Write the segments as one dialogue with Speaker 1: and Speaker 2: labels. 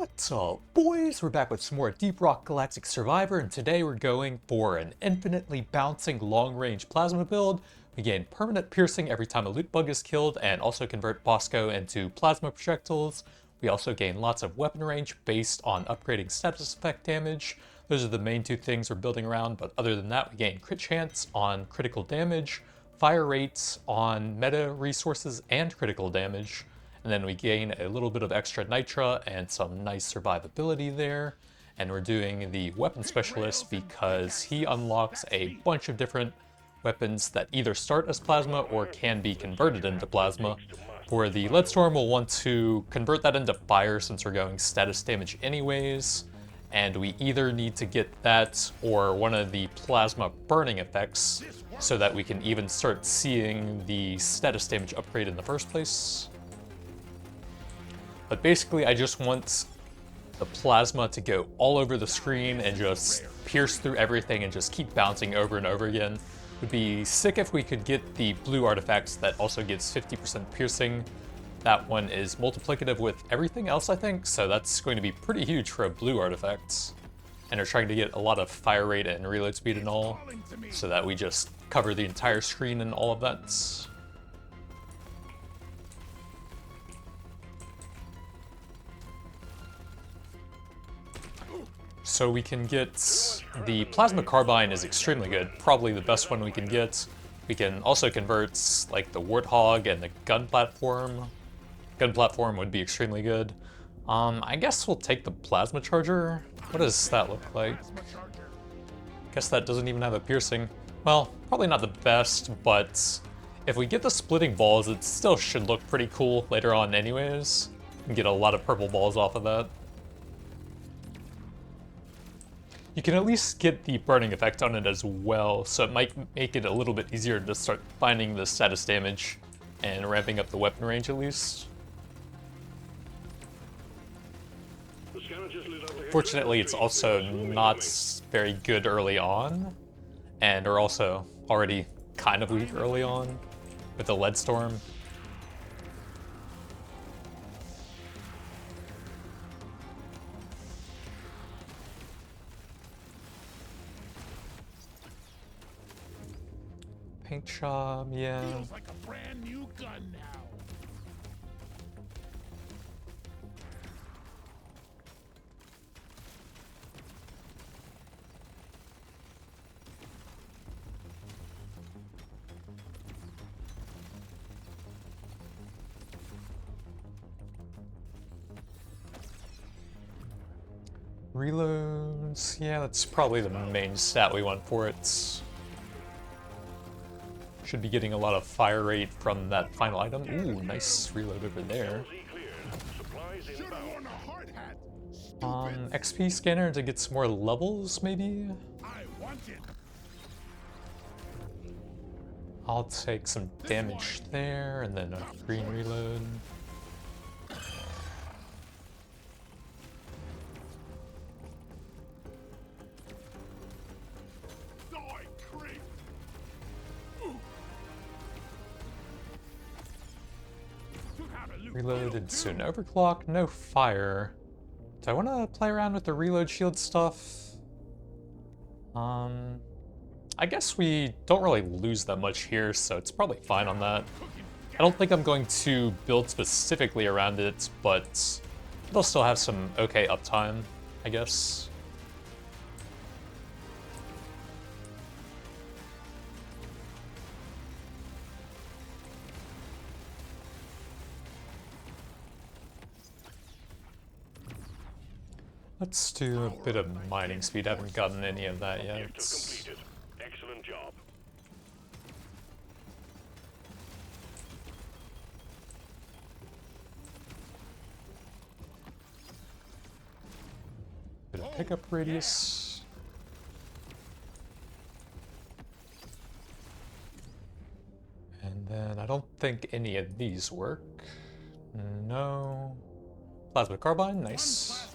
Speaker 1: What's up, boys? We're back with some more Deep Rock Galactic Survivor, and today we're going for an infinitely bouncing long-range plasma build. We gain permanent piercing every time a loot bug is killed, and also convert Bosco into plasma projectiles. We also gain lots of weapon range based on upgrading status effect damage. Those are the main two things we're building around, but other than that, we gain crit chance on critical damage, fire rates on meta resources and critical damage. And then we gain a little bit of extra nitra and some nice survivability there. And we're doing the weapon specialist because he unlocks a bunch of different weapons that either start as plasma or can be converted into plasma. For the Leadstorm, we'll want to convert that into fire since we're going status damage anyways. And we either need to get that or one of the plasma burning effects so that we can even start seeing the status damage upgrade in the first place. But basically, I just want the plasma to go all over the screen and just pierce through everything and just keep bouncing over and over again. It would be sick if we could get the blue artifacts that also gives 50% piercing. That one is multiplicative with everything else, I think, so that's going to be pretty huge for a blue artifact. And we're trying to get a lot of fire rate and reload speed and all, so that we just cover the entire screen and all of that. So we can get the plasma carbine is extremely good, probably the best one we can get. We can also convert like the warthog and the gun platform. Gun platform would be extremely good. I guess we'll take the plasma charger. What does that look like? Guess that doesn't even have a piercing. Well, probably not the best, but if we get the splitting balls, it still should look pretty cool later on anyways. We can get a lot of purple balls off of that. You can at least get the burning effect on it as well, so it might make it a little bit easier to start finding the status damage and ramping up the weapon range at least. Fortunately, it's also not very good early on, and are also already kind of weak early on with the Leadstorm. Paint job, yeah.
Speaker 2: Feels like a brand new gun now.
Speaker 1: Reloads, yeah, that's probably the main stat we want for it. Should be getting a lot of fire rate from that final item. Ooh, nice reload over there. XP scanner to get some more levels, maybe? I'll take some damage there, and then a green reload. Reloaded soon. Overclock, no fire. Do I want to play around with the reload shield stuff? I guess we don't really lose that much here, so it's probably fine on that. I don't think I'm going to build specifically around it, but it'll still have some okay uptime, I guess. Let's do a bit of mining speed. I haven't gotten any of that yet.
Speaker 2: Excellent job.
Speaker 1: Bit of pickup radius. And then I don't think any of these work. No. Plasma carbine, nice.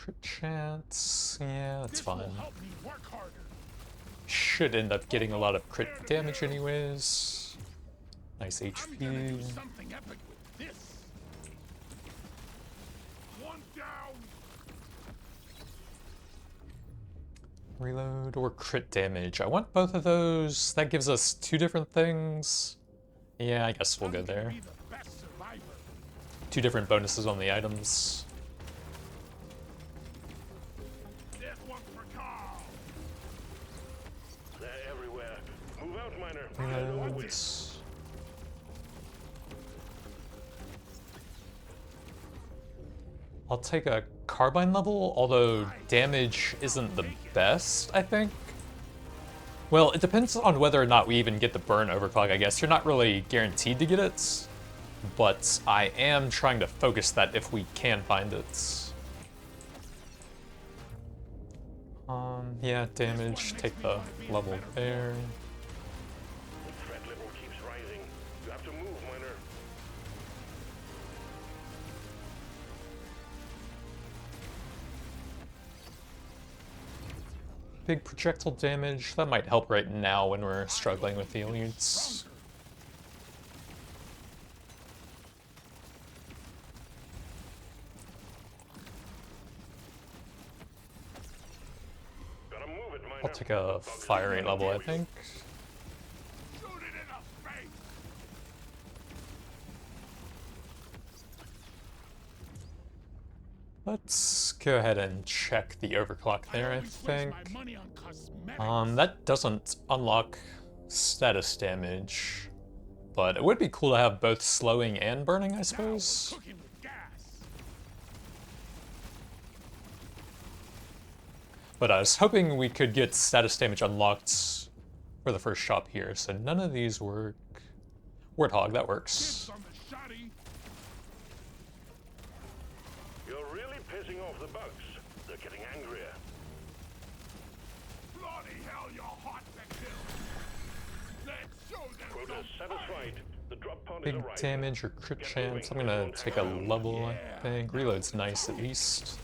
Speaker 1: Crit chance. Yeah, that's
Speaker 2: This will
Speaker 1: fine.
Speaker 2: help me work harder.
Speaker 1: Should end up getting a lot of crit damage anyways. Nice
Speaker 2: I'm gonna do
Speaker 1: HP.
Speaker 2: something epic with this. One down.
Speaker 1: Reload or crit damage. I want both of those. That gives us two different things. Yeah, I guess we'll go
Speaker 2: I'm gonna
Speaker 1: there.
Speaker 2: be the best survivor.
Speaker 1: Two different bonuses on the items.
Speaker 2: This one's for Carl.
Speaker 3: They're everywhere. Move out, miner.
Speaker 1: Reloads. I'll take a carbine level, although damage isn't the best, I think. Well, it depends on whether or not we even get the burn overclock, I guess. You're not really guaranteed to get it, but I am trying to focus that if we can find it. Yeah, damage, take the level there.
Speaker 3: The threat level keeps rising. You have to move, miner.
Speaker 1: Big projectile damage, that might help right now when we're struggling with the elites.
Speaker 3: Gotta move it, miner.
Speaker 1: I'll take a fire rate level, I think.
Speaker 2: Shoot it in the face.
Speaker 1: Let's go ahead and check the overclock there, I
Speaker 2: always waste
Speaker 1: think.
Speaker 2: my money on cosmetics.
Speaker 1: That doesn't unlock status damage, but it would be cool to have both slowing and burning, I
Speaker 2: Now we're
Speaker 1: suppose.
Speaker 2: cooking with gas.
Speaker 1: But I was hoping we could get status damage unlocked for the first shop here, so none of these work. Warthog, that works.
Speaker 2: Kids on the shoddy.
Speaker 3: You're really pissing off the bugs. They're getting angrier.
Speaker 2: Bloody hell, you're hot to kill. Let's show them
Speaker 3: Quota
Speaker 2: some
Speaker 3: satisfied. The drop pod is
Speaker 1: Big
Speaker 3: arriving.
Speaker 1: damage or crit chance. I'm gonna take a level, I think. Reload's nice at least.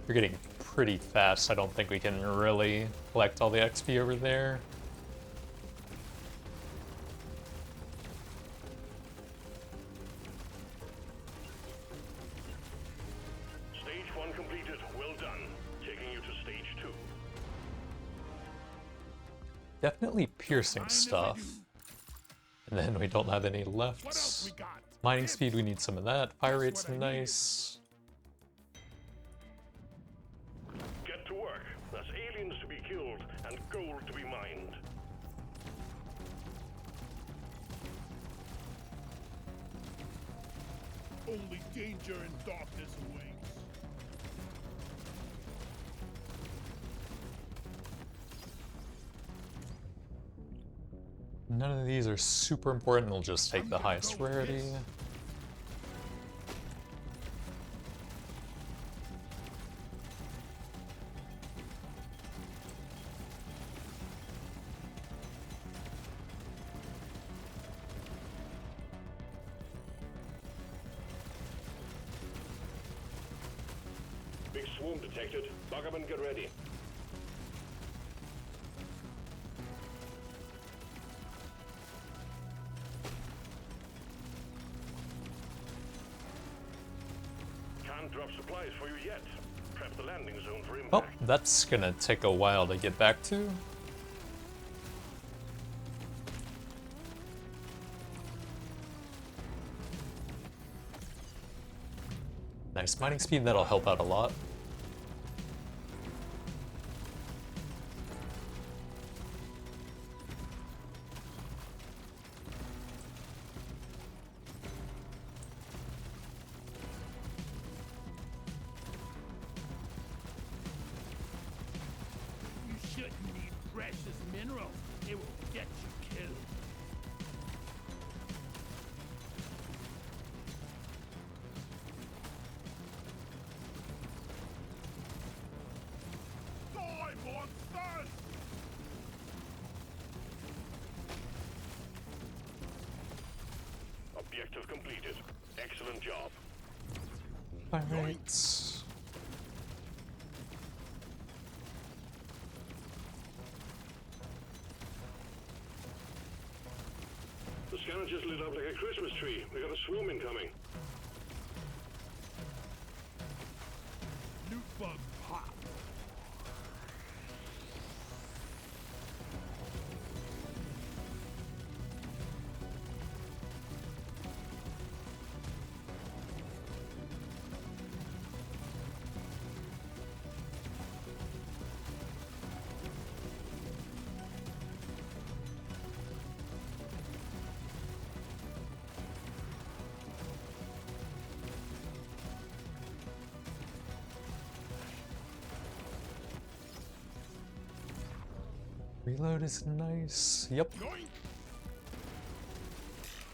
Speaker 1: We're getting pretty fast. I don't think we can really collect all the XP over there.
Speaker 3: Stage 1 completed. Well done. Taking you to stage 2.
Speaker 1: Definitely piercing
Speaker 2: Mind if I
Speaker 1: stuff.
Speaker 2: do?
Speaker 1: And then we don't have any left.
Speaker 2: What else we got?
Speaker 1: Mining speed, we need some of that. Fire rate's
Speaker 2: what I needed.
Speaker 1: nice.
Speaker 3: Get to work. There's aliens to be killed and gold to be mined.
Speaker 2: Only danger and darkness awaits.
Speaker 1: None of these are super important. We'll just take the highest rarity.
Speaker 3: Big swarm detected. Buggerman, get ready. Can't drop supplies for you yet. Prep the landing zone for
Speaker 1: Oh,
Speaker 3: impact.
Speaker 1: that's gonna take a while to get back to. Nice mining speed, that'll help out a lot.
Speaker 2: You shouldn't need precious minerals. It will get you killed. Die, monsters!
Speaker 3: Objective completed. Excellent job.
Speaker 1: Alright.
Speaker 3: The scanner just lit up like a Christmas tree. We got a swarm incoming.
Speaker 2: Loot bug pop.
Speaker 1: Reload is nice. Yep.
Speaker 2: Yoink.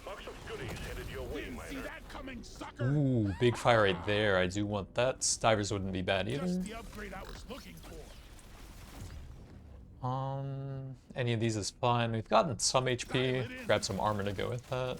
Speaker 3: Box of goodies headed your way,
Speaker 2: Didn't see
Speaker 3: miner.
Speaker 2: that coming, sucker.
Speaker 1: Ooh, big fire right there. I do want that. Divers wouldn't be bad either.
Speaker 2: Just the upgrade I was looking for.
Speaker 1: Any of these is fine. We've gotten some HP. Grab some armor to go with that.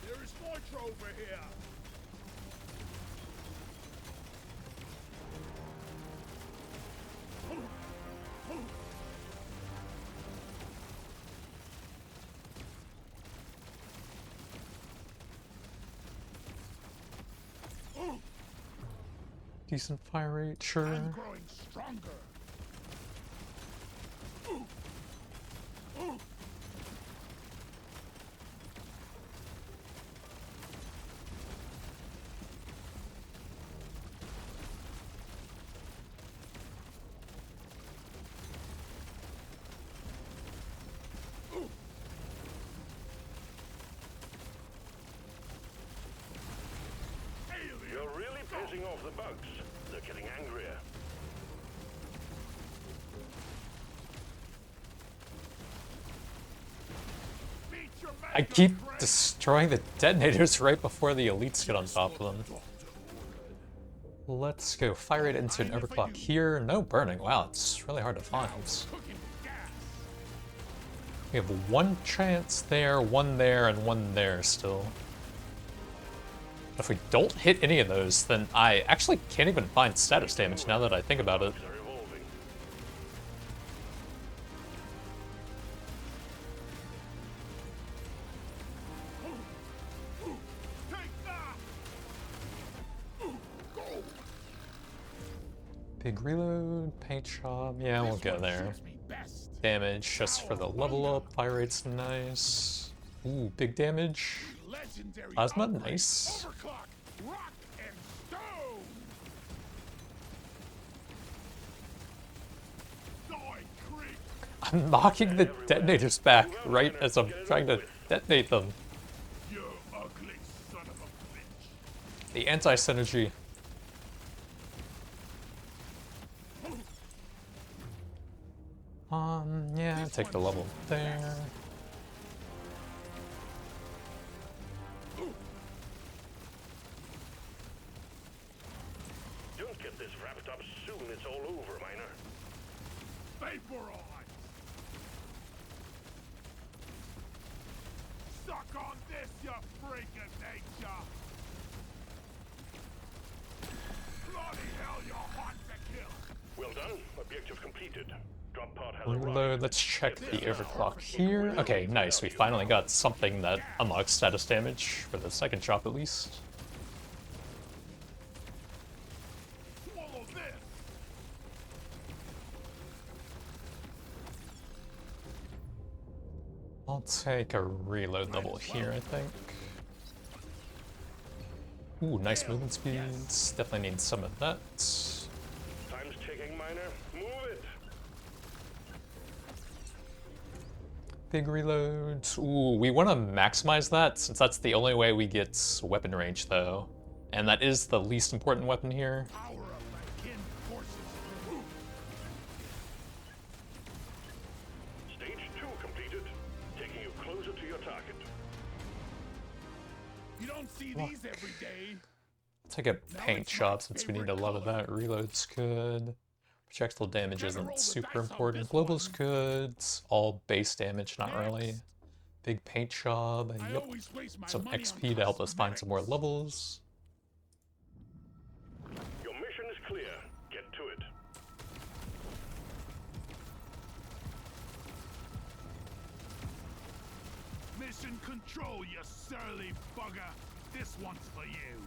Speaker 2: There is more over here.
Speaker 1: Decent fire rate, sure.
Speaker 2: I'm growing stronger.
Speaker 3: You're really pissing off the bugs. They're getting angrier.
Speaker 2: Meet your
Speaker 1: I
Speaker 2: maker,
Speaker 1: keep
Speaker 2: Craig.
Speaker 1: destroying the detonators right before the elites get on top of them. Let's go fire it into an overclock here. No burning. Wow, it's really hard to find.
Speaker 2: Cooking with gas.
Speaker 1: We have one chance there, one there, and one there still. If we don't hit any of those, then I actually can't even find status damage now that I think about it.
Speaker 3: Bugs are evolving.
Speaker 2: Take that. Go.
Speaker 1: Big reload, paint job. Yeah, we'll
Speaker 2: This
Speaker 1: go
Speaker 2: one
Speaker 1: there.
Speaker 2: suits me best.
Speaker 1: Damage just for the level up. Fire rate's nice. Ooh, big damage.
Speaker 2: Legendary
Speaker 1: Plasma,
Speaker 2: upgrade.
Speaker 1: nice.
Speaker 2: Overclock, rock, and stone. Die, creep.
Speaker 1: I'm knocking the detonators back right as I'm trying to detonate them.
Speaker 2: You ugly son of a bitch.
Speaker 1: The anti-synergy. Yeah, take the level there.
Speaker 3: Don't get this wrapped up soon. It's all over, miner.
Speaker 2: Vaporize. Suck on this, you freak of nature. Bloody hell, you're hot to kill.
Speaker 3: Well done. Objective completed. Drop pod has
Speaker 1: Reload,
Speaker 3: arrived.
Speaker 1: let's check the overclock here. Okay, nice. We finally got something that unlocks status damage for the second chop at least.
Speaker 2: Swallow this.
Speaker 1: I'll take a reload level here, I think. Ooh, nice movement speeds. Definitely need some of that.
Speaker 3: Time's ticking, miner. Move it.
Speaker 1: Big reload. Ooh, we want to maximize that since that's the only way we get weapon range, though. And that is the least important weapon here.
Speaker 2: Power up my kin forces.
Speaker 3: Stage target.
Speaker 2: You don't see these every day.
Speaker 1: Take a paint shop since we need a lot of that. Reload's good. Projectile damage isn't super important. Global's good. All base damage, not really. Big paint job. And yep. Some XP to help us find some more levels.
Speaker 3: Your mission is clear. Get to it.
Speaker 2: Mission control, you surly bugger. This one's for you.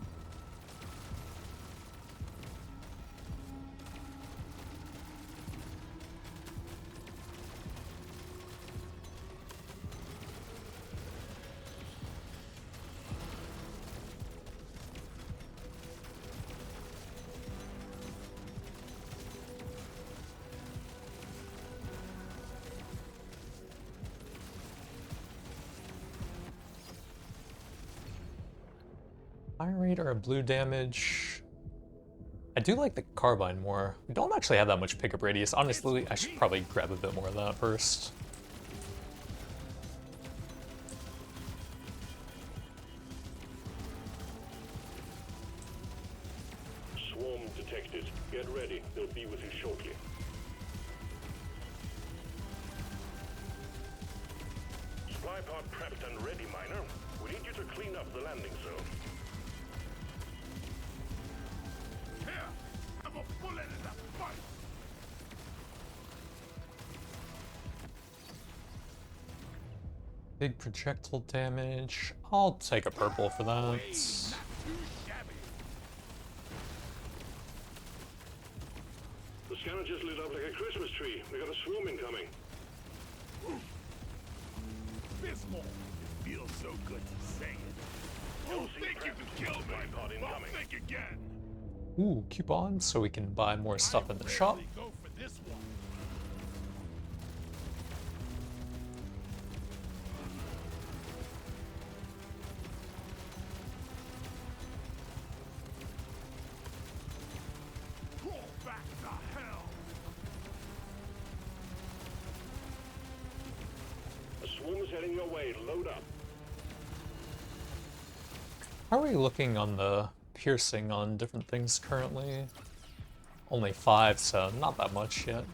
Speaker 1: Fire rate or a blue damage. I do like the carbine more. We don't actually have that much pickup radius. Honestly, I should probably grab a bit more of that first.
Speaker 3: Swarm detected. Get ready. They'll be with you shortly. Supply pod prepped and ready, miner. We need you to clean up the landing zone.
Speaker 2: Here, have a bullet in the fight.
Speaker 1: Big projectile damage. I'll take a purple for that.
Speaker 2: Not too shabby.
Speaker 3: The scanner just lit up like a Christmas tree. We got a swarm incoming.
Speaker 2: Bismol. It feels so good to say it. You think you can kill me?
Speaker 3: Pod
Speaker 2: Well,
Speaker 3: incoming.
Speaker 2: think again.
Speaker 1: Ooh, coupons so we can buy more stuff in the shop.
Speaker 2: Rarely go for this one. Crawl back to hell.
Speaker 3: A swarm is heading your way. Load up.
Speaker 1: How are we looking on the piercing on different things currently? Only 5, so not that much yet.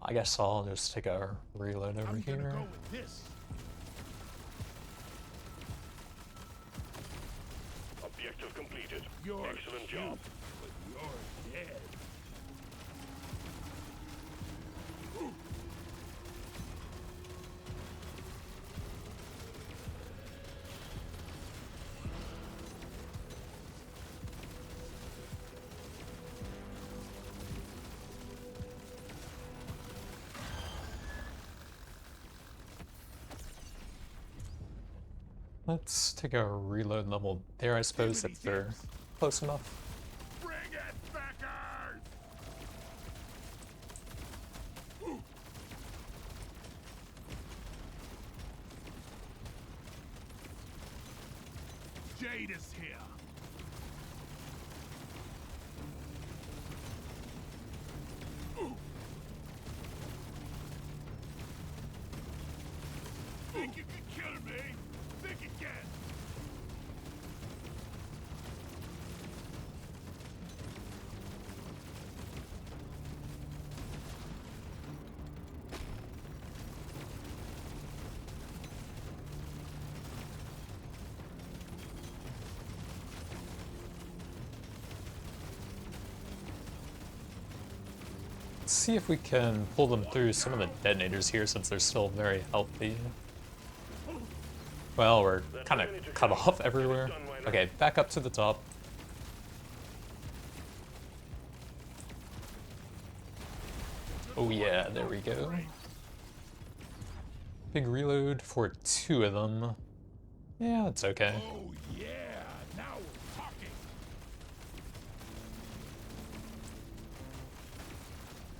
Speaker 1: I guess I'll just take a reload over
Speaker 2: I'm gonna
Speaker 1: here.
Speaker 2: go with this.
Speaker 3: Objective completed.
Speaker 2: You're
Speaker 3: Excellent
Speaker 2: cute,
Speaker 3: job.
Speaker 2: but you're dead.
Speaker 1: Let's take a reload level there, I suppose, if they're close enough.
Speaker 2: Bring it, backers! Jade is here. Think you can kill me? Think again.
Speaker 1: Let's see if we can pull them through some of the detonators here since they're still very healthy. Well, we're kind of cut off everywhere. Okay, back up to the top. Oh yeah, there we go. Big reload for 2 of them. Yeah, it's okay.
Speaker 2: Oh yeah, now we're talking.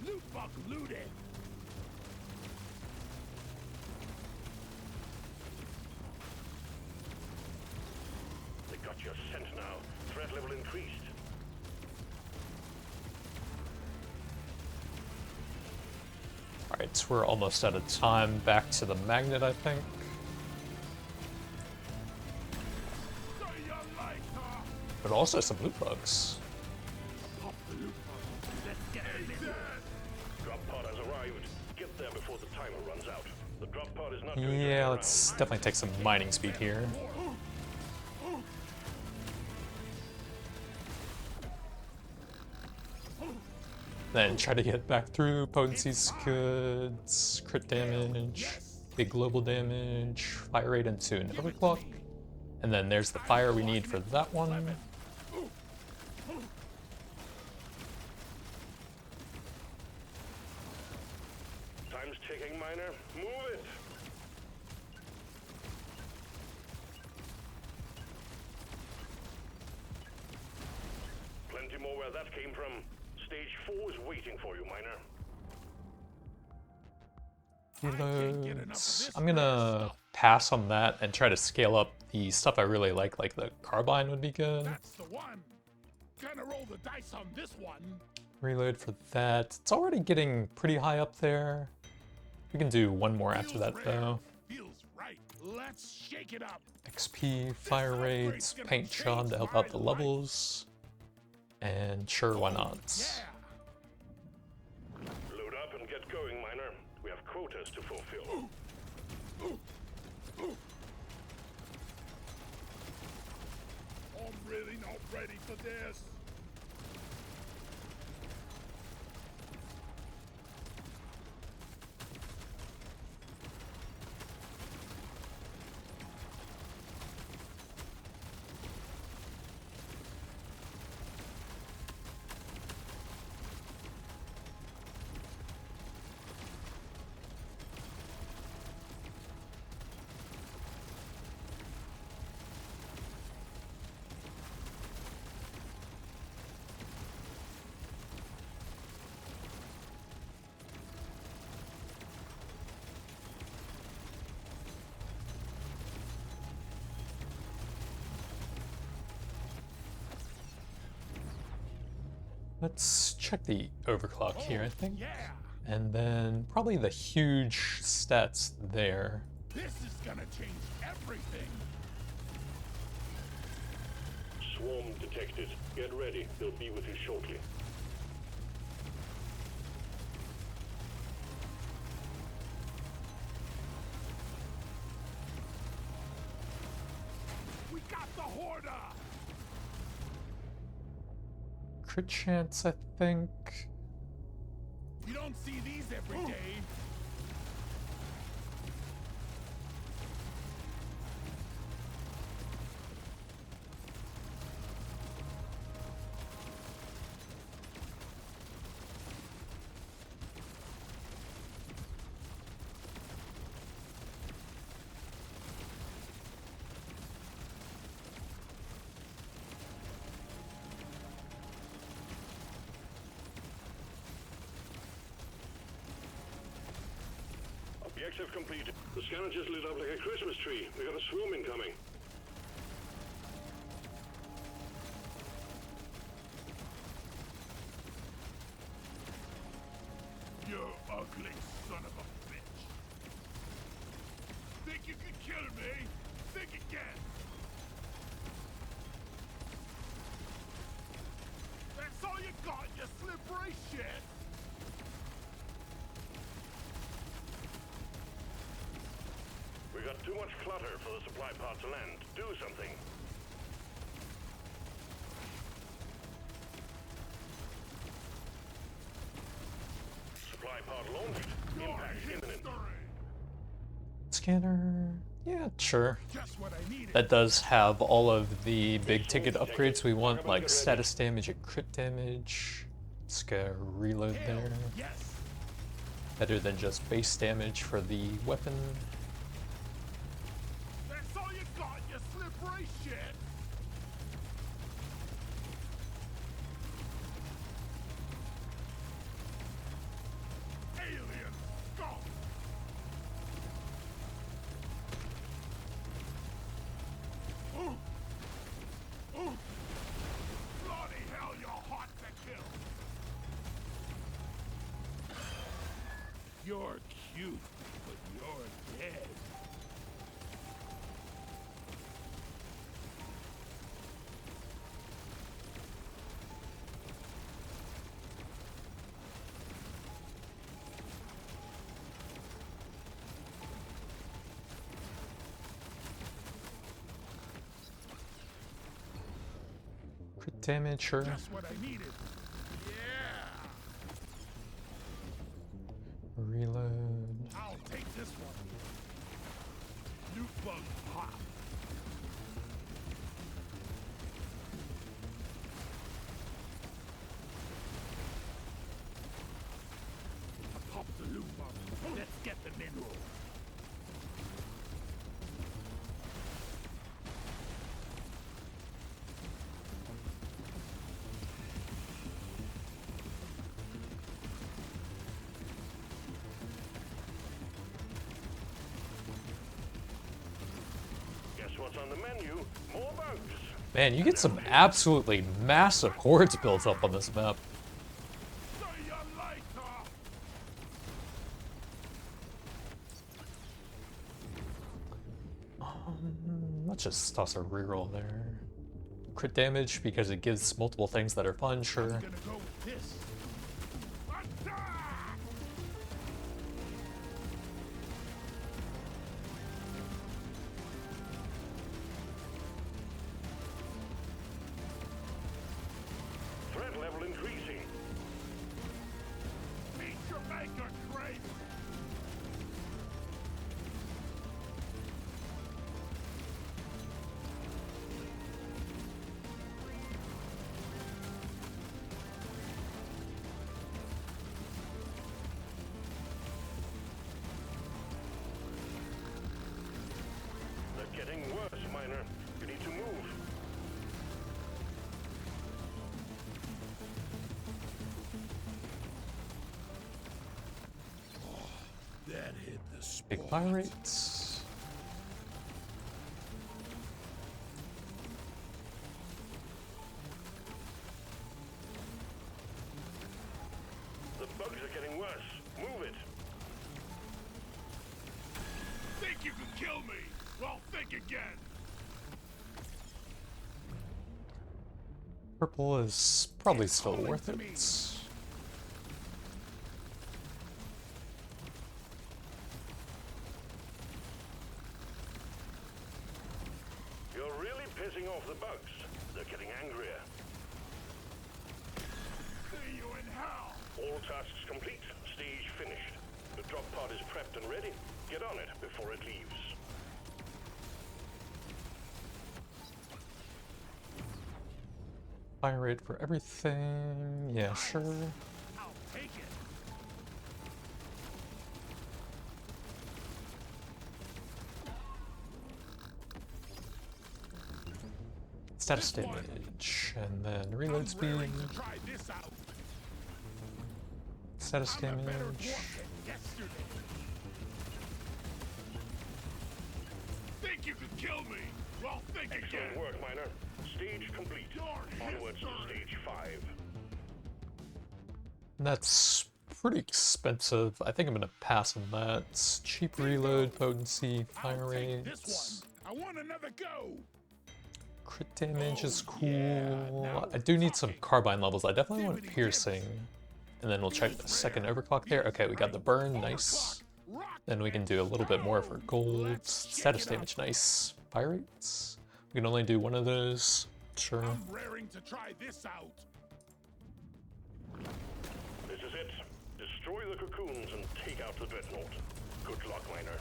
Speaker 2: Loot bug looted.
Speaker 3: They got your scent now. Threat level increased.
Speaker 1: Alright, so we're almost out of time. Back to the magnet, I think. but also some loot bugs.
Speaker 3: Drop pod has arrived. Get there before the timer runs out. The drop pod is not
Speaker 1: Yeah, let's definitely take some mining speed here. Then try to get back through. Potency's good. Crit damage. Big global damage. Fire rate into an overclock. And then there's the fire we need for that one.
Speaker 3: Time's ticking, miner. Move it. Plenty more where that came from. Stage 4 is waiting for you, miner.
Speaker 1: Reloads. I'm gonna pass on that and try to scale up the stuff I really like the carbine would be good.
Speaker 2: That's the one. Gonna roll the dice on this one.
Speaker 1: Reload for that. It's already getting pretty high up there. We can do one more after that though.
Speaker 2: Feels right. Let's shake it up.
Speaker 1: XP, fire rates, paint job to help out the levels. And sure, why not?
Speaker 2: Yeah.
Speaker 3: Load up and get going, miner. We have quotas to fulfill.
Speaker 2: I'm really not ready for this.
Speaker 1: Let's check the overclock here, I think.
Speaker 2: Yeah.
Speaker 1: And then probably the huge stats there.
Speaker 2: This is gonna change everything.
Speaker 3: Swarm detected. Get ready. They'll be with you shortly.
Speaker 2: We got the horda.
Speaker 1: Crit chance, I think.
Speaker 2: You don't see these every day.
Speaker 3: Objective completed. The scanner just lit up like a Christmas tree. We got a swarm incoming.
Speaker 2: You ugly son of a bitch. Think you could kill me? Think again. That's all you got, you slippery shit.
Speaker 3: We got too much clutter for the supply pod to land. Do something. Supply pod launched. Impact imminent.
Speaker 1: Scanner. Yeah, sure.
Speaker 2: Just what I needed.
Speaker 1: That does have all of the big ticket upgrades we want, like status damage and crit damage. Let's go reload there.
Speaker 2: Yes.
Speaker 1: Better than just base damage for the weapon.
Speaker 2: That's all you got, you slippery shit. Alien scum. Bloody hell, you're hot to kill. You're cute, but you're dead.
Speaker 1: damage, sure.
Speaker 2: Just what I needed. Yeah.
Speaker 1: Reload.
Speaker 2: I'll take this one. New bug pop. I popped the loot bug. Let's get the mineral.
Speaker 3: Guess what's on the menu? More bugs.
Speaker 1: Man, you get some absolutely massive hordes built up on this map.
Speaker 2: See you later.
Speaker 1: Let's just toss a reroll there. Crit damage because it gives multiple things that are fun, sure.
Speaker 2: I'm gonna go with this. Attack!
Speaker 3: Threat level increasing.
Speaker 2: Beat your maker, Crate!
Speaker 3: They're getting worse, Miner. You need to move.
Speaker 2: That hit the spot.
Speaker 1: Big fire rates.
Speaker 3: The bugs are getting worse. Move it.
Speaker 2: Think you can kill me? Well, think again.
Speaker 1: Purple is probably still worth it.
Speaker 3: You're really pissing off the bugs. They're getting angrier.
Speaker 2: See you in hell.
Speaker 3: All tasks complete. Stage finished. The drop pod is prepped and ready. Get on it before it leaves.
Speaker 1: Fire rate for everything. Yeah, sure.
Speaker 2: I'll take it.
Speaker 1: Status damage. And then reload speed.
Speaker 2: Raring to try this out.
Speaker 1: Status
Speaker 2: I'm a better
Speaker 1: damage.
Speaker 2: dwarf than yesterday. Think you could kill me? Well, think
Speaker 3: Excellent
Speaker 2: again.
Speaker 3: work, Miner. Stage complete.
Speaker 2: Your
Speaker 3: Onwards to
Speaker 2: history.
Speaker 3: stage 5.
Speaker 1: That's pretty expensive. I think I'm gonna pass on that. Cheap reload, potency, fire
Speaker 2: I'll take
Speaker 1: rates.
Speaker 2: this one. I want another go.
Speaker 1: Crit damage is
Speaker 2: Oh,
Speaker 1: cool.
Speaker 2: yeah, now
Speaker 1: I
Speaker 2: we're
Speaker 1: do need some
Speaker 2: talking.
Speaker 1: carbine levels. I definitely want
Speaker 2: Dividend
Speaker 1: piercing. And then we'll check the second overclock there. Okay, we got the burn, nice.
Speaker 2: Overclock. Rock
Speaker 1: Then we can do a little bit more for gold. Status damage, nice. Fire rates. We can only do one of those. Sure.
Speaker 2: I'm raring to try this out.
Speaker 3: This is it. Destroy the cocoons and take out the Dreadnought. Good luck, Miner.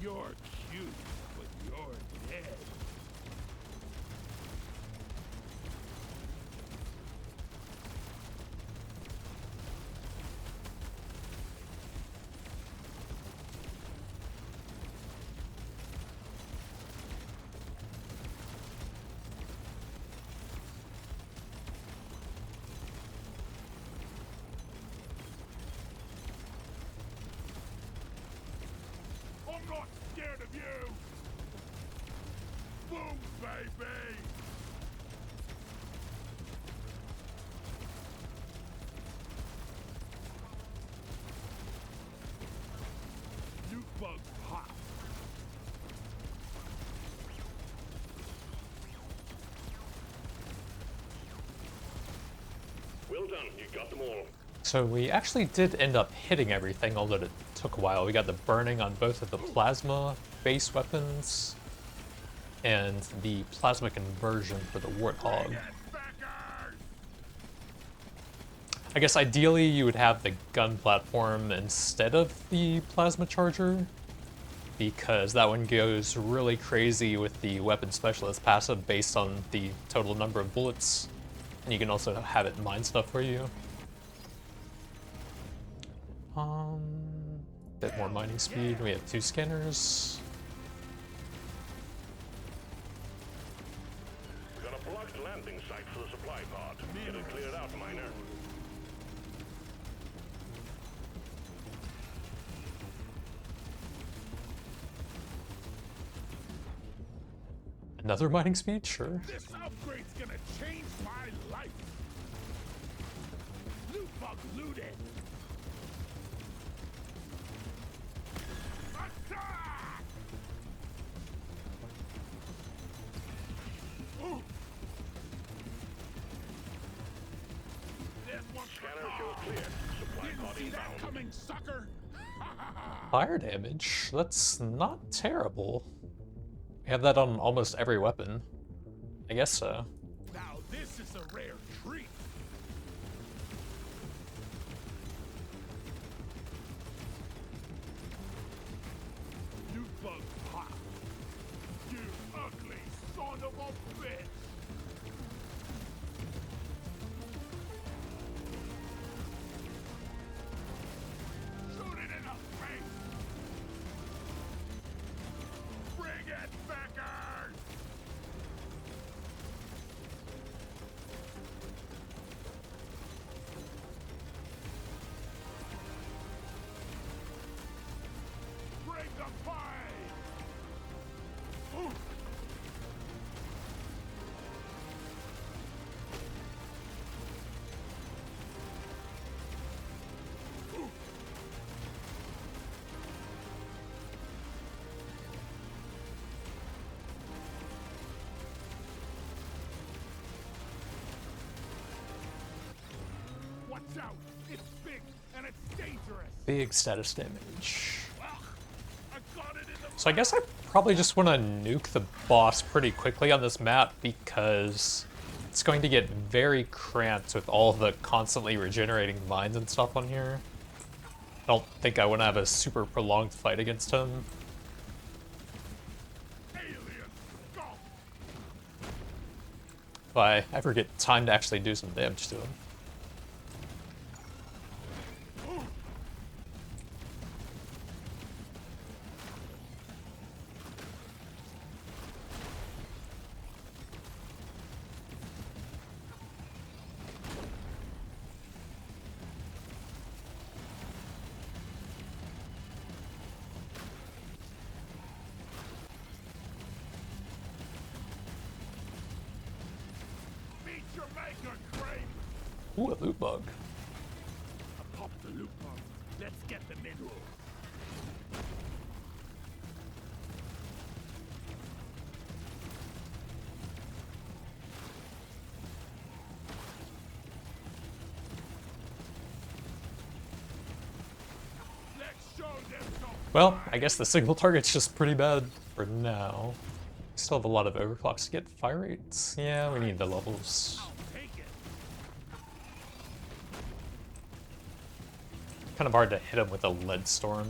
Speaker 2: You're cute, but you're dead. I'm not scared of you! Boom, baby! Nuke bug pop.
Speaker 3: We're Well done, you got them all.
Speaker 1: So we actually did end up hitting everything, although it took a while. We got the burning on both of the plasma base weapons and the plasma conversion for the warthog. I guess ideally you would have the gun platform instead of the plasma charger, because that one goes really crazy with the weapon specialist passive based on the total number of bullets, and you can also have it mine stuff for you. Bit more mining speed. We have 2 scanners.
Speaker 3: We got a blocked landing site for the supply pod. Get it cleared out, miner.
Speaker 1: Another mining speed? Sure.
Speaker 2: This upgrade's gonna change my life. Loot bug looted. Attack! Ooh. This one's
Speaker 3: Scanner shows clear. Supply pod
Speaker 2: see that
Speaker 3: inbound.
Speaker 2: coming, sucker.
Speaker 1: Fire damage? That's not terrible. We have that on almost every weapon. I guess so.
Speaker 2: Now this is a rare treat. You bug pop. You ugly son of a bitch. Shoot it in the face. Bring it, Beckers. Bring the fight! Ooh. Ooh. Watch out! It's big and it's dangerous!
Speaker 1: Big status damage.
Speaker 2: I got it in the
Speaker 1: So I guess I probably just want to nuke the boss pretty quickly on this map because it's going to get very cramped with all the constantly regenerating mines and stuff on here. I don't think I want to have a super prolonged fight against him.
Speaker 2: alien scum!
Speaker 1: If I ever get time to actually do some damage to him.
Speaker 2: Meet your maker, Crane!
Speaker 1: Ooh, a loot bug.
Speaker 2: Pop the loot bug. Let's get the mineral. Let's show them some.
Speaker 1: Well, I guess the single target's just pretty bad for now. Still have a lot of overclocks to get fire rates. Yeah, we need the levels.
Speaker 2: I'll take it.
Speaker 1: Kind of hard to hit him with a lead storm.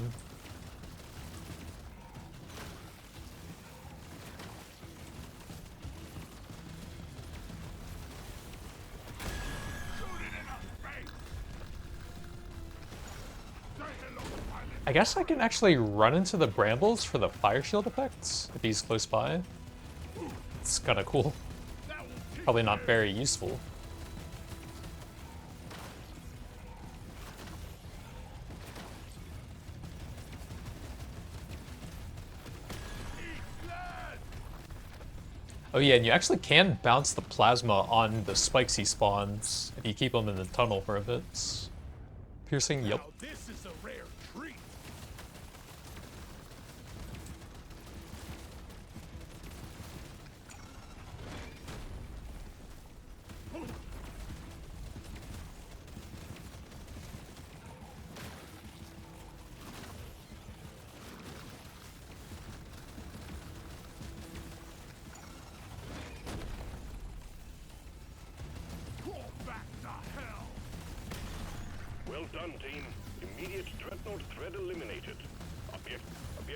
Speaker 2: Shoot it in the face. Say hello, pilot.
Speaker 1: I guess I can actually run into the brambles for the fire shield effects if he's close by. It's kind of cool.
Speaker 2: That will teach
Speaker 1: Probably not
Speaker 2: you.
Speaker 1: very useful.
Speaker 2: Eat lead.
Speaker 1: Oh yeah, and you actually can bounce the plasma on the spikes he spawns if you keep them in the tunnel for a bit. Piercing, yep.
Speaker 2: Now this is a rare treat.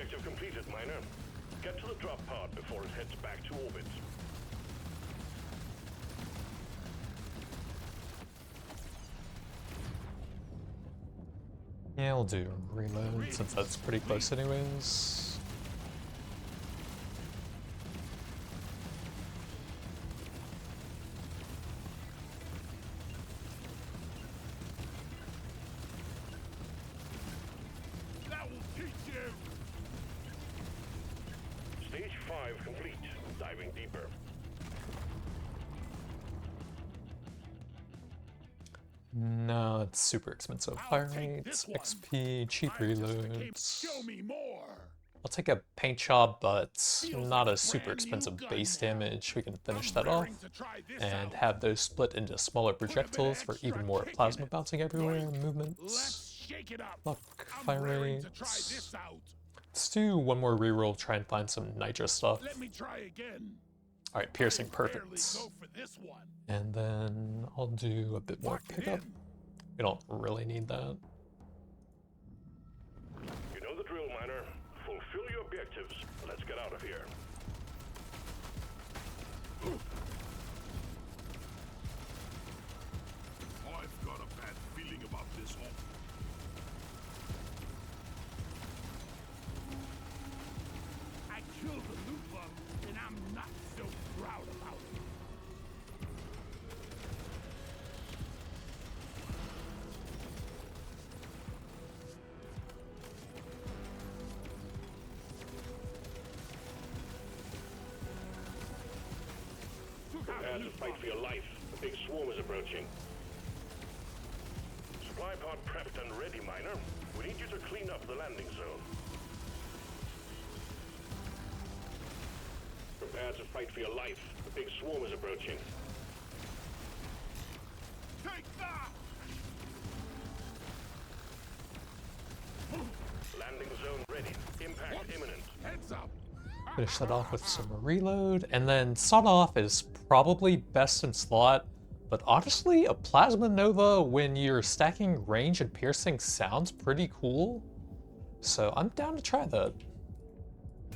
Speaker 3: Objective completed, miner. Get to the drop pod before it heads back to orbit.
Speaker 1: Yeah, we'll do reload since that's pretty close anyways.
Speaker 2: That will teach you.
Speaker 3: Stage 5 complete. Diving deeper.
Speaker 1: No, it's super expensive. Fire rates, XP, cheap reloads.
Speaker 2: Show me more.
Speaker 1: I'll take a paint job, but not a super expensive base damage. We can finish that off and have those split into smaller projectiles for even more plasma bouncing everywhere, movements, luck, fire rates. Let's do one more reroll, try and find some nitro stuff.
Speaker 2: Let me try again.
Speaker 1: Alright, piercing, perfect. And then I'll do a bit more pickup. We don't really need that.
Speaker 3: You know the drill, miner. Fulfill your objectives. Let's get out of here.
Speaker 2: I've got a bad feeling about this one. I killed the loot bug, and I'm not so proud about it.
Speaker 3: Prepare to fight for your life. A big swarm is approaching. Supply pod prepped and ready, miner. We need you to clean up the landing zone. Prepare to fight for your life. A big swarm is approaching.
Speaker 2: Take that!
Speaker 3: Landing zone ready. Impact imminent.
Speaker 2: Heads up!
Speaker 1: Finish that off with some reload, and then sawed off is probably best in slot, but honestly, a plasma nova when you're stacking range and piercing sounds pretty cool. So I'm down to try that.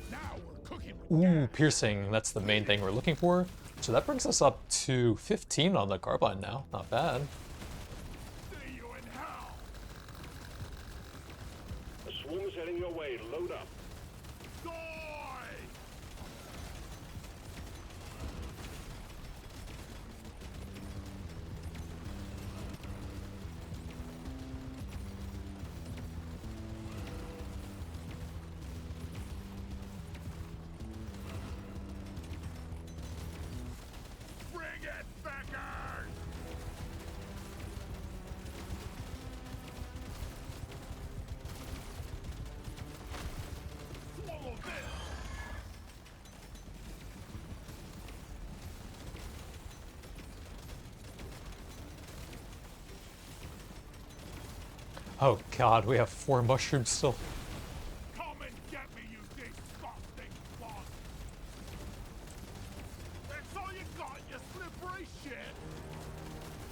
Speaker 2: Now we're cooking with
Speaker 1: Ooh, piercing, that's the main thing we're looking for. So that brings us up to 15 on the carbine now, not bad.
Speaker 2: See you in hell!
Speaker 3: A swarm is heading your way. Load up.
Speaker 2: Die! Bring it, Beckers! Swallow this!
Speaker 1: Oh god, we have 4 mushrooms still.
Speaker 2: Come and get me, you disgusting bug! That's all you got, you slippery shit!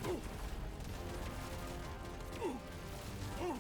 Speaker 2: Ooh. Ooh. Ooh.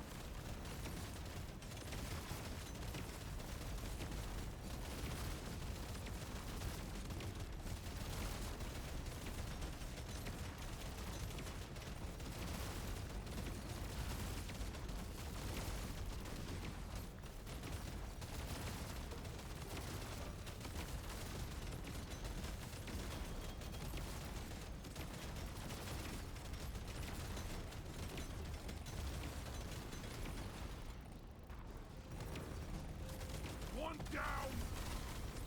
Speaker 2: One down!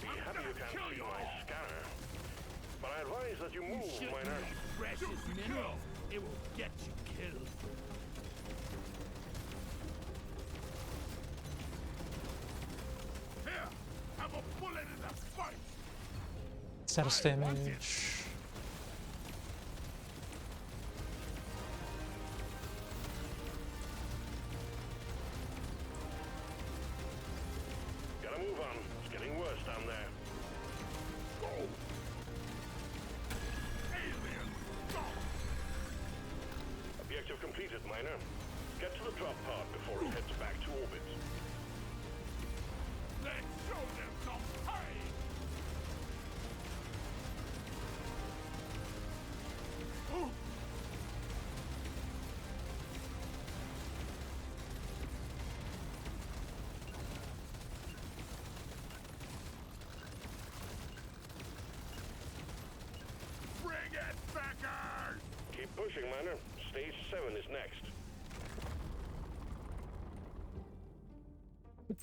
Speaker 3: Be happy you can't see my scanner. But I advise that you move,
Speaker 2: Shoot
Speaker 3: miner.
Speaker 2: precious minerals. It will get you killed. Here, have a bullet in the fight.
Speaker 1: Status damage.
Speaker 3: Gotta move on. It's getting worse down there.
Speaker 2: Go. Alien, go.
Speaker 3: Objective completed, miner. Get to the drop pod before it heads back to orbit. pushing, Miner. Stage 7 is next.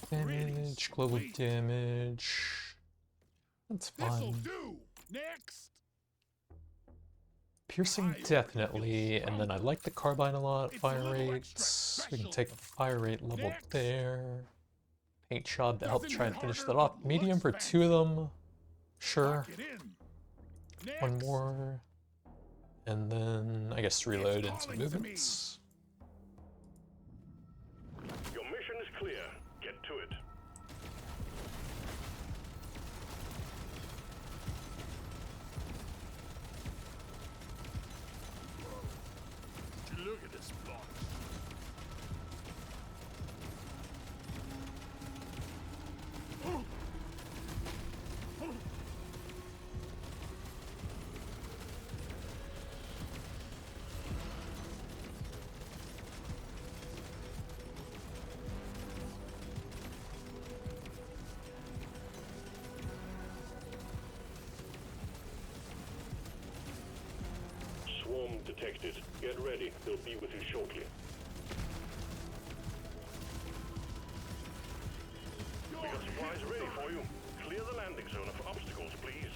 Speaker 1: Damage, global damage. That's
Speaker 2: This'll
Speaker 1: fine.
Speaker 2: do. Next.
Speaker 1: Piercing definitely, and then I like the carbine a lot. Fire rates. We can take a fire rate level there. Paint job to help try and finish that off. Medium for 2 of them. Sure.
Speaker 2: Lock it in.
Speaker 1: One
Speaker 2: Next.
Speaker 1: more. And then I guess reload into
Speaker 2: calling to me.
Speaker 1: movements.
Speaker 3: Your mission is clear. Get to it.
Speaker 2: Look at this plot.
Speaker 3: Swarm detected. Get ready. They'll be with you shortly. We got supplies ready for you. Clear the landing zone of obstacles, please.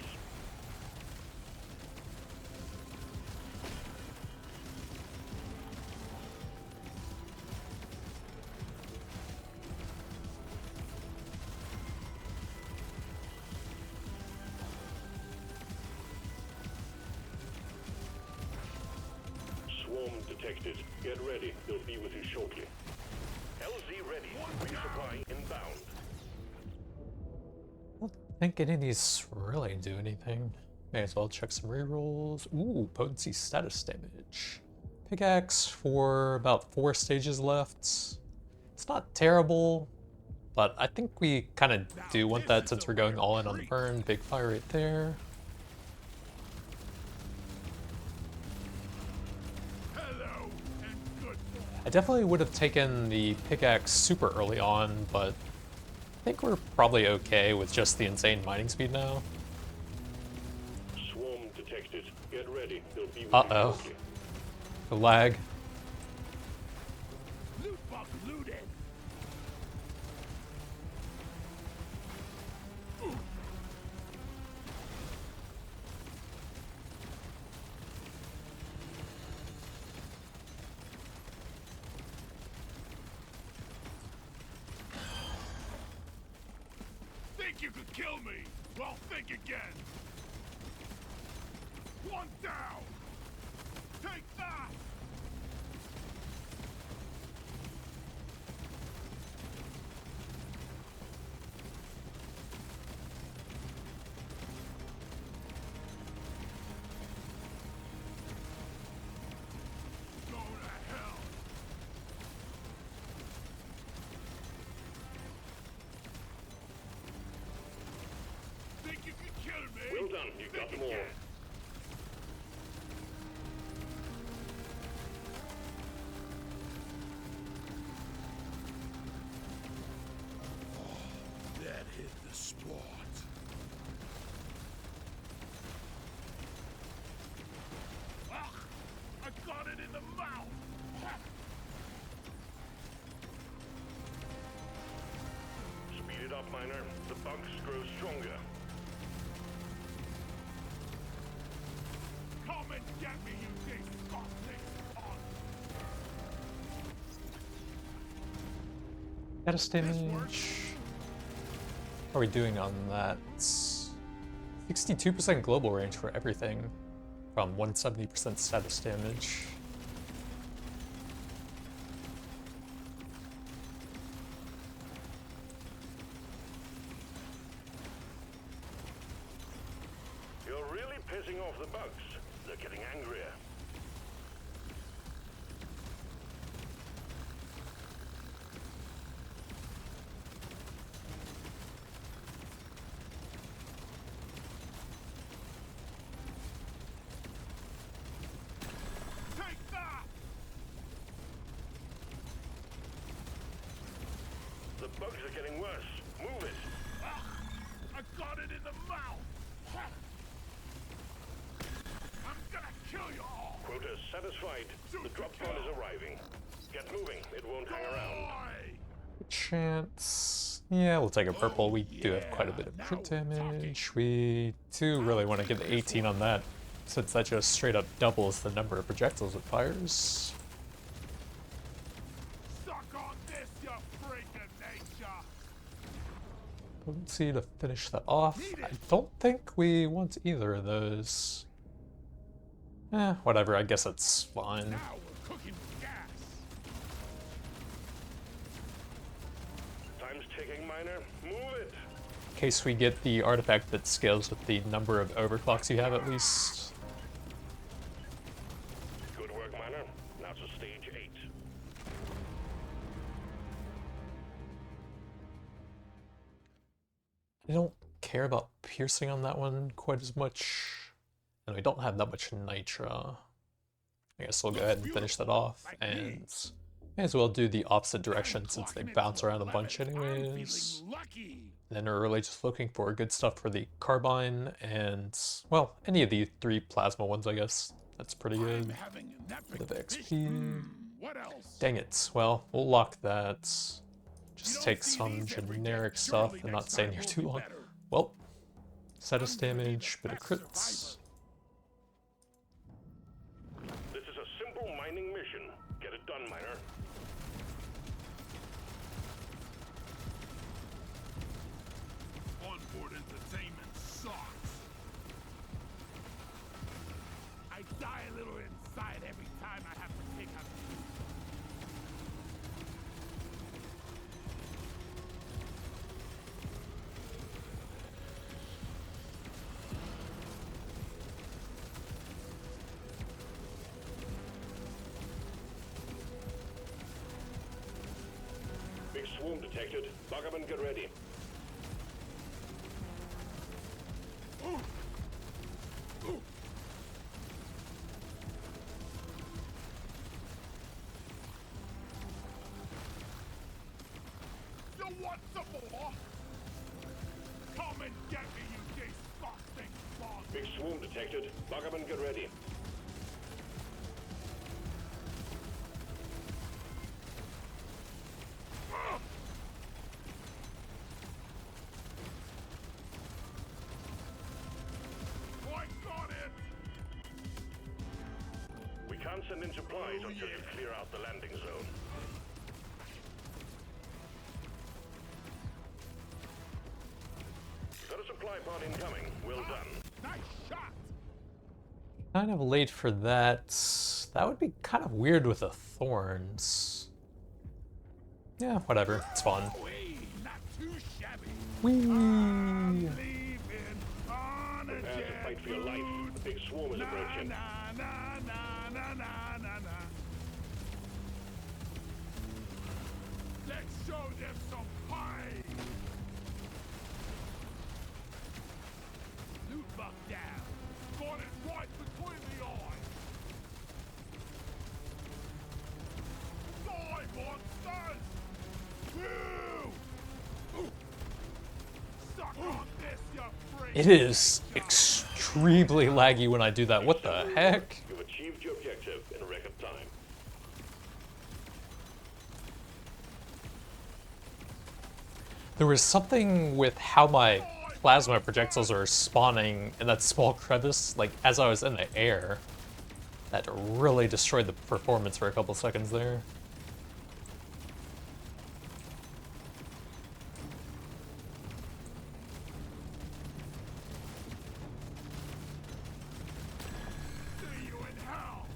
Speaker 3: Swarm detected. Get ready. They'll be with you shortly. LZ ready. Resupply inbound.
Speaker 1: I don't think any of these really do anything. May as well check some rerolls. Ooh, potency status damage. Pickaxe for about 4 stages left. It's not terrible, but I think we kind of do want that since we're going all in on the burn. Big fire rate there.
Speaker 2: Hello and good.
Speaker 1: I definitely would have taken the pickaxe super early on, but I think we're probably okay with just the insane mining speed now.
Speaker 3: Swarm detected. Get ready. They'll be with
Speaker 1: Uh-oh.
Speaker 3: you shortly.
Speaker 1: The lag.
Speaker 2: Loot box looted. Think you could kill me? Well, think again. One down. Take that. Go to hell. Think you could kill me?
Speaker 3: Well done. You got
Speaker 2: Think
Speaker 3: more.
Speaker 2: again. That hit the spot. Ah, I got it in the mouth.
Speaker 3: Speed it up, Miner. The bugs grow stronger.
Speaker 2: Come and get me, you disgusting spawn.
Speaker 1: Status damage. How are we doing on that? 62% global range for everything from 170% status damage.
Speaker 3: You're really pissing off the bugs. They're getting angrier.
Speaker 2: Take that.
Speaker 3: The bugs are getting worse. Move it.
Speaker 2: Ah, I got it in the mouth. I'm gonna kill you all.
Speaker 3: Quota satisfied. The drop pod is arriving. Get moving. It won't hang around.
Speaker 1: Chance. Yeah, we'll take a purple. We do have quite a bit of crit damage. We do really want to get the 18 on that, since that just straight up doubles the number of projectiles it fires.
Speaker 2: Suck on this, you freak of nature!
Speaker 1: Potency to finish that off. I don't think we want either of those. Whatever, I guess it's fine.
Speaker 2: Now we're cooking with gas.
Speaker 3: Time's ticking, Miner. Move it.
Speaker 1: In case we get the artifact that scales with the number of overclocks you have at least.
Speaker 3: Good work, Miner. Now to stage 8.
Speaker 1: I don't care about piercing on that one quite as much. And we don't have that much nitra. I guess we'll go ahead and finish that off. And may as well do the opposite direction since they bounce around a bunch anyways. And then we're really just looking for good stuff for the carbine and, well, any of the 3 plasma ones, I guess. That's pretty good. Bit of XP. Dang it. Well, we'll lock that. Just take some generic stuff and not stay in here too long. Well, status damage, bit of crits.
Speaker 3: This is a simple mining mission. Get it done, Miner.
Speaker 2: Onboard entertainment sucks. I die a little inside every time I have to pick up.
Speaker 3: Big swarm detected. Lock up and get ready.
Speaker 2: You want some more? Come and get me, you disgusting bug!
Speaker 3: Big swarm detected. Lock up and get ready.
Speaker 2: I got it!
Speaker 3: We can't send in supplies until you clear out the landing zone. Got a supply pod incoming. Well done.
Speaker 2: Nice shot!
Speaker 1: Kind of late for that. That would be kind of weird with the thorns. Yeah, whatever. It's fun.
Speaker 2: Wee, not too shabby.
Speaker 1: Whee!
Speaker 2: Leaving on a
Speaker 3: Prepare to
Speaker 2: jet.
Speaker 3: fight for your life. The big swarm is approaching.
Speaker 2: Na, na, na, na, na, na, na. Let's show them some pie. Loot bug down. Got it right between the eyes. Die, monsters! Woo! Suck on this, you freak!
Speaker 1: It is extremely laggy when I do that. What the heck?
Speaker 3: You've achieved your objective in record time.
Speaker 1: There was something with how my plasma projectiles are spawning in that small crevice, like as I was in the air, that really destroyed the performance for a couple seconds there.
Speaker 2: See you in hell!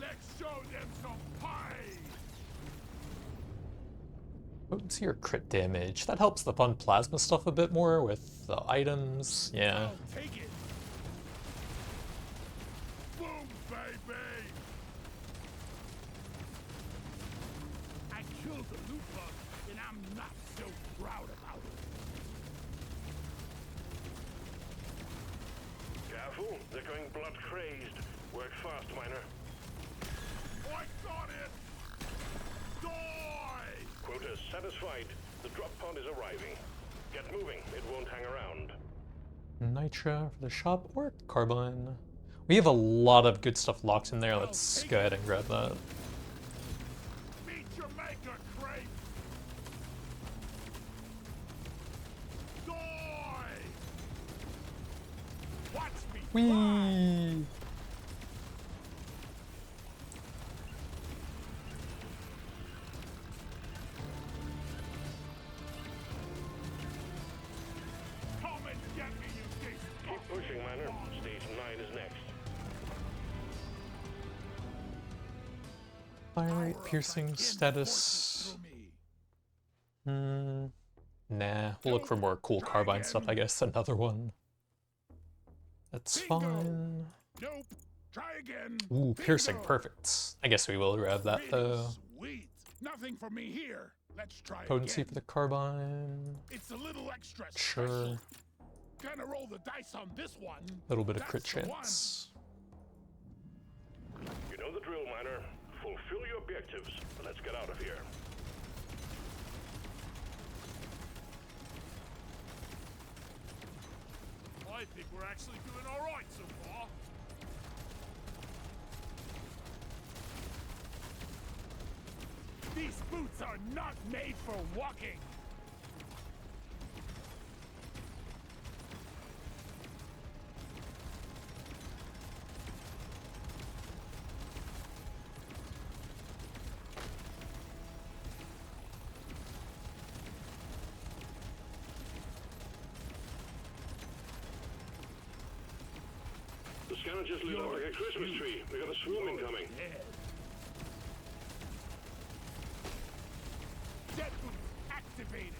Speaker 2: Let's show them some pie!
Speaker 1: Potency or crit damage. That helps the fun plasma stuff a bit more with the items. Yeah.
Speaker 2: I'll take it! Boom, baby! I killed the loot bug, and I'm not so proud about it.
Speaker 3: Careful, they're going blood crazed. Work fast, Miner.
Speaker 2: I got it! Die!
Speaker 3: Quota satisfied. The drop pod is arriving. Get moving, it won't hang around.
Speaker 1: Nitra for the shop or carbine. We have a lot of good stuff locked in there. Let's go ahead and grab that.
Speaker 2: Meet your maker, Crate! Die! Watch me fly!
Speaker 1: Whee!
Speaker 2: Come and get me, you beast!
Speaker 3: Keep pushing, Miner. Stage 9 is next.
Speaker 1: Fire rate, piercing, status. Nah, we'll look for more cool carbine stuff, I guess. Another one. That's fine.
Speaker 2: Nope. Try again.
Speaker 1: Ooh, piercing,
Speaker 2: Bingo.
Speaker 1: perfect. I guess we will grab that
Speaker 2: Really
Speaker 1: though.
Speaker 2: Sweet. Nothing for me here. Let's try
Speaker 1: Potency
Speaker 2: again.
Speaker 1: for the carbine.
Speaker 2: It's a little extra
Speaker 1: Sure.
Speaker 2: special. Gonna roll the dice on this one.
Speaker 1: A little bit of crit
Speaker 2: That's the one.
Speaker 1: chance.
Speaker 3: You know the drill, Miner. Fulfill your objectives. Let's get out of here.
Speaker 2: I think we're actually doing all right so far. These boots are not made for walking.
Speaker 3: The scanner just lit up like a Christmas tree. We got a swarm incoming.
Speaker 2: Dead. Jet boots activated.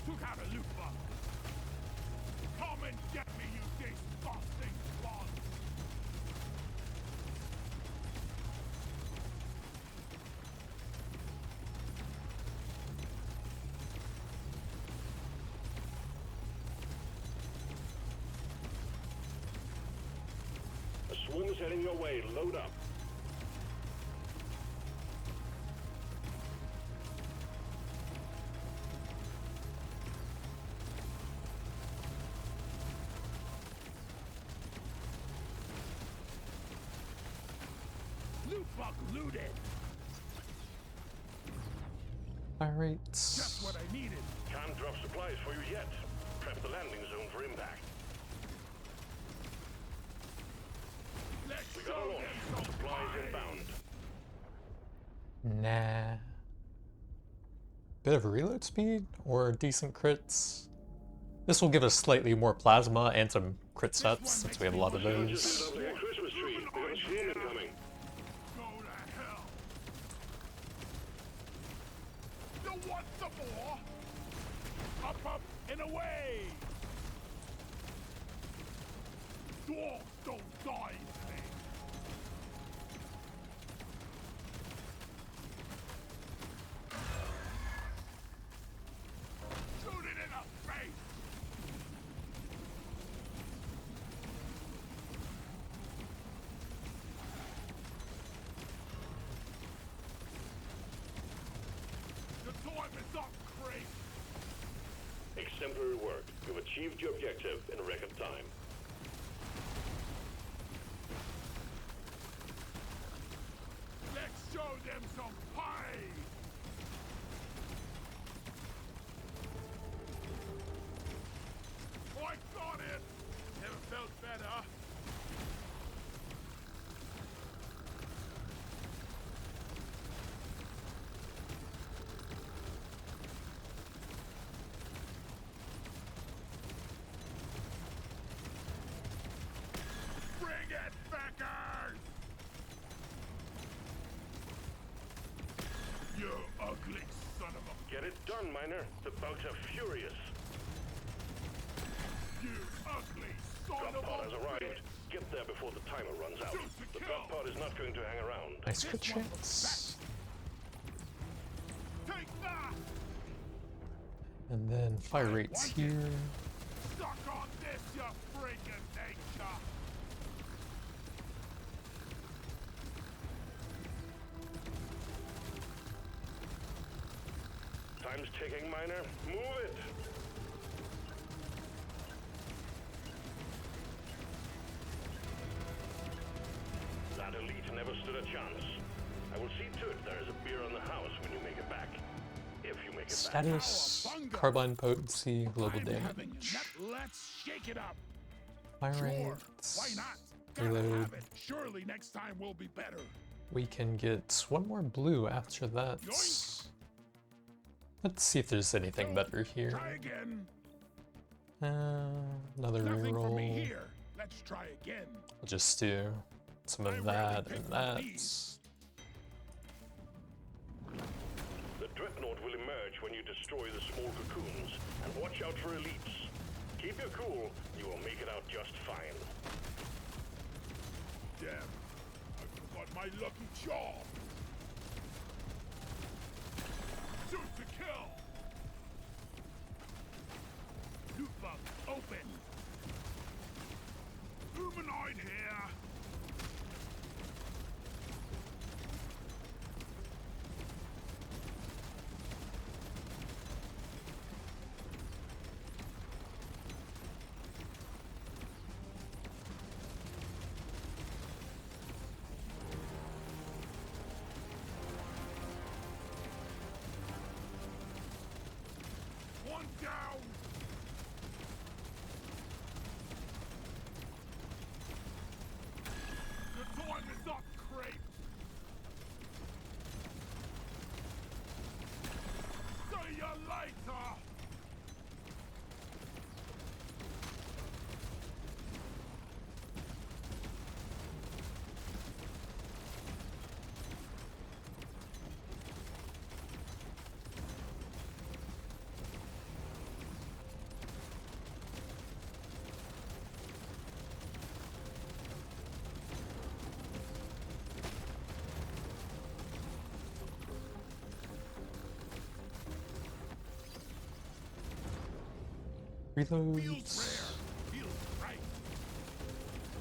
Speaker 2: Took out a loot box. Come and get me, you disgusting bug.
Speaker 3: A swarm is heading your way. Load up.
Speaker 2: Loot box looted.
Speaker 1: Fire rate.
Speaker 2: Just what I needed.
Speaker 3: Can't drop supplies for you yet. Prep the landing zone for impact.
Speaker 2: Let's
Speaker 3: We
Speaker 2: show
Speaker 3: got a
Speaker 2: them
Speaker 3: launch.
Speaker 2: some
Speaker 3: Supplies
Speaker 2: fight.
Speaker 3: inbound.
Speaker 1: Nah. Bit of reload speed or decent crits. This will give us slightly more plasma and some crit stats since we have a lot of
Speaker 3: Scanner just
Speaker 1: those.
Speaker 3: lit up like a Christmas tree. We got a swarm incoming.
Speaker 2: Go to hell. You want some more? Up and away. Dwarves don't die in vain. Shoot it in the face. The time is up, Crate.
Speaker 3: Exemplary work. You've achieved your objective in record time.
Speaker 2: Let's show them some pie. I got it. Never felt better. Bring it, Beckers! You ugly son of a...
Speaker 3: Get it done, Miner. The bugs are furious.
Speaker 2: You ugly son
Speaker 3: Drop
Speaker 2: of
Speaker 3: pod
Speaker 2: a...
Speaker 3: has arrived. Get there before the timer runs out.
Speaker 2: Shoot to
Speaker 3: The
Speaker 2: kill.
Speaker 3: drop pod is not going to hang around.
Speaker 1: Nice crit chance.
Speaker 2: Take that!
Speaker 1: And then fire rates here.
Speaker 2: Suck on this, you freaking nature!
Speaker 3: Time Time's ticking, Miner. Move it! That elite never stood a chance. I will see to it there is a beer on the house when you make it back. If you make it
Speaker 1: Status,
Speaker 2: Cowabunga!
Speaker 1: carbine potency, global
Speaker 2: I'm having
Speaker 1: damage.
Speaker 2: Let's shake it up.
Speaker 1: Fire
Speaker 2: Sure,
Speaker 1: rates.
Speaker 2: why not? Gotta
Speaker 1: Reload.
Speaker 2: have it. Surely next time will be better.
Speaker 1: We can get one more blue after that.
Speaker 2: Yoink.
Speaker 1: Let's see if there's anything better here.
Speaker 2: Try again.
Speaker 1: Another
Speaker 2: Nothing for me
Speaker 1: reroll.
Speaker 2: here. Let's try again.
Speaker 1: I'll just do some
Speaker 2: I
Speaker 1: of
Speaker 2: rarely
Speaker 1: that
Speaker 2: pick
Speaker 1: and
Speaker 2: from
Speaker 1: that.
Speaker 2: these.
Speaker 3: The Dreadnought will emerge when you destroy the small cocoons, and watch out for elites. Keep your cool, you will make it out just fine.
Speaker 2: Damn. I forgot my lucky charm. Shoot to kill. Loot box open. Humanoid here. One down. The time is up, Creep. See you later. Feels
Speaker 1: Reloads.
Speaker 2: rare. Feels right.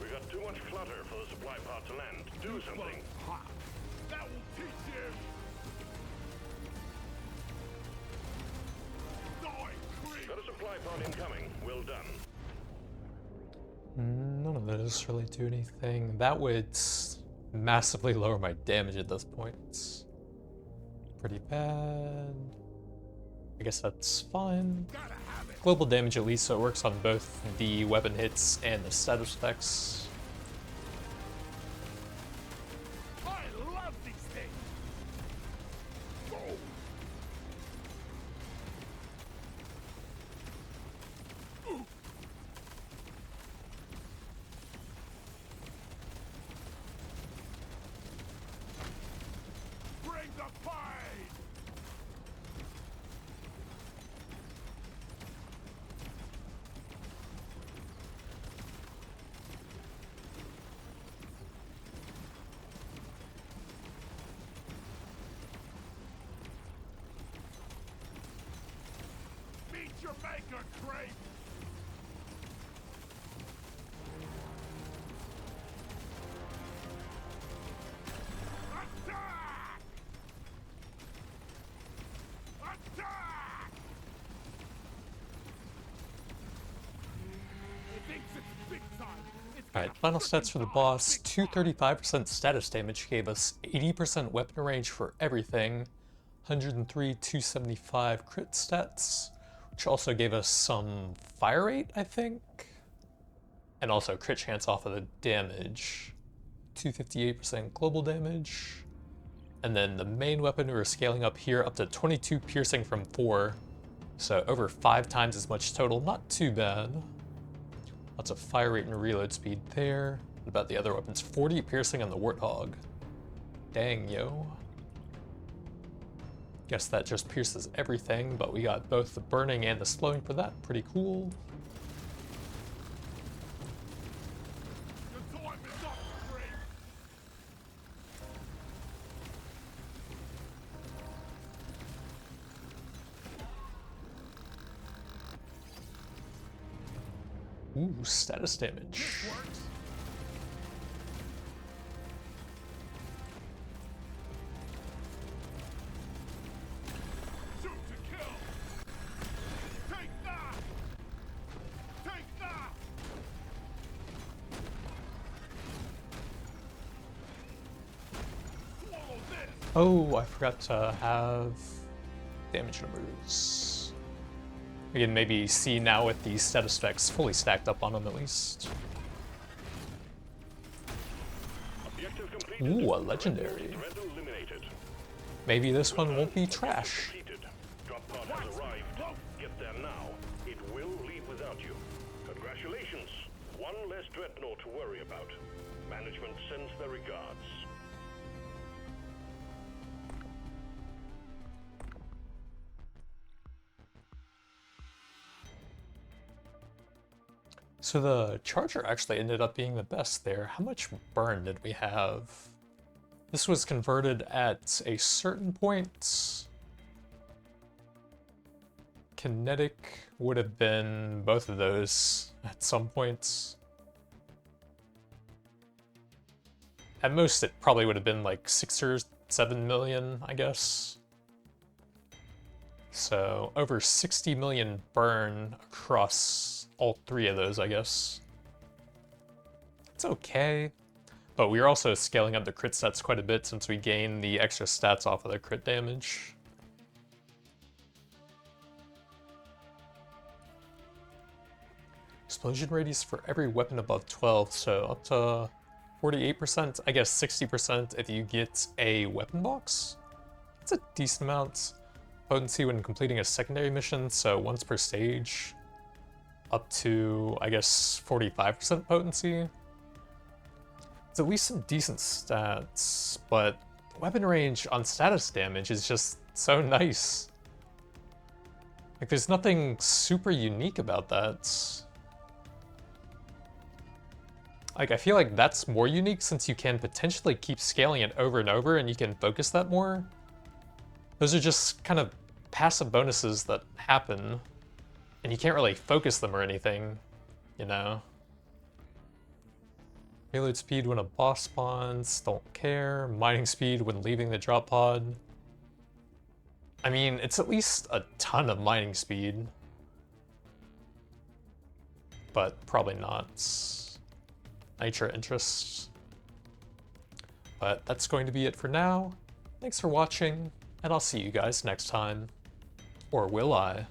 Speaker 3: We got too much clutter for the supply pod to land. Do something.
Speaker 2: Ha! That will teach you. Die, Creep.
Speaker 3: Got a supply pod incoming. Well done.
Speaker 1: None of those really do anything. That would massively lower my damage at this point. Pretty bad. I guess that's fine.
Speaker 2: Gotta have it.
Speaker 1: Global damage at least, so it works on both the weapon hits and the status effects.
Speaker 2: I love these things. Go. Ooh. Bring the fight. Meet your maker, Creep. Attack! Attack! It thinks it's big time. It's
Speaker 1: Alright,
Speaker 2: gonna
Speaker 1: final
Speaker 2: frickin'
Speaker 1: stats for the
Speaker 2: die
Speaker 1: boss.
Speaker 2: big time.
Speaker 1: 235% status damage gave us 80% weapon range for everything. 103, 275 crit stats, which also gave us some fire rate, I think. And also crit chance off of the damage. 258% global damage. And then the main weapon we were scaling up here up to 22 piercing from 4. So over 5 times as much total, not too bad. Lots of fire rate and reload speed there. What about the other weapons? 40 piercing on the Warthog. Dang, yo. Guess that just pierces everything, but we got both the burning and the slowing for that. Pretty cool.
Speaker 2: Your time is up, Creep.
Speaker 1: Ooh, status damage.
Speaker 2: This works. Shoot to kill.
Speaker 1: Oh, I forgot to have damage numbers. We can maybe see now with the status specs fully stacked up on them at least.
Speaker 3: Objective completed.
Speaker 1: Ooh, a legendary.
Speaker 3: Threat eliminated.
Speaker 1: Maybe this one won't be trash.
Speaker 3: Completed. Drop pod has arrived. Get there now. It will leave without you. Congratulations. One less Dreadnought to worry about. Management sends their regards.
Speaker 1: So the Charger actually ended up being the best there. How much burn did we have? This was converted at a certain point. Kinetic would have been both of those at some points. At most, it probably would have been like 6 or 7 million, I guess. So over 60 million burn across all 3 of those, I guess. It's okay. But we are also scaling up the crit stats quite a bit since we gain the extra stats off of the crit damage. Explosion radius for every weapon above 12, so up to 48%, I guess 60% if you get a weapon box. That's a decent amount. Potency when completing a secondary mission, so once per stage. Up to, I guess, 45% potency. It's at least some decent stats, but weapon range on status damage is just so nice. Like, there's nothing super unique about that. Like, I feel like that's more unique since you can potentially keep scaling it over and over and you can focus that more. Those are just kind of passive bonuses that happen, and you can't really focus them or anything, you know? Reload speed when a boss spawns, don't care. Mining speed when leaving the drop pod. I mean, it's at least a ton of mining speed. But probably not nature interest. But that's going to be it for now. Thanks for watching, and I'll see you guys next time. Or will I?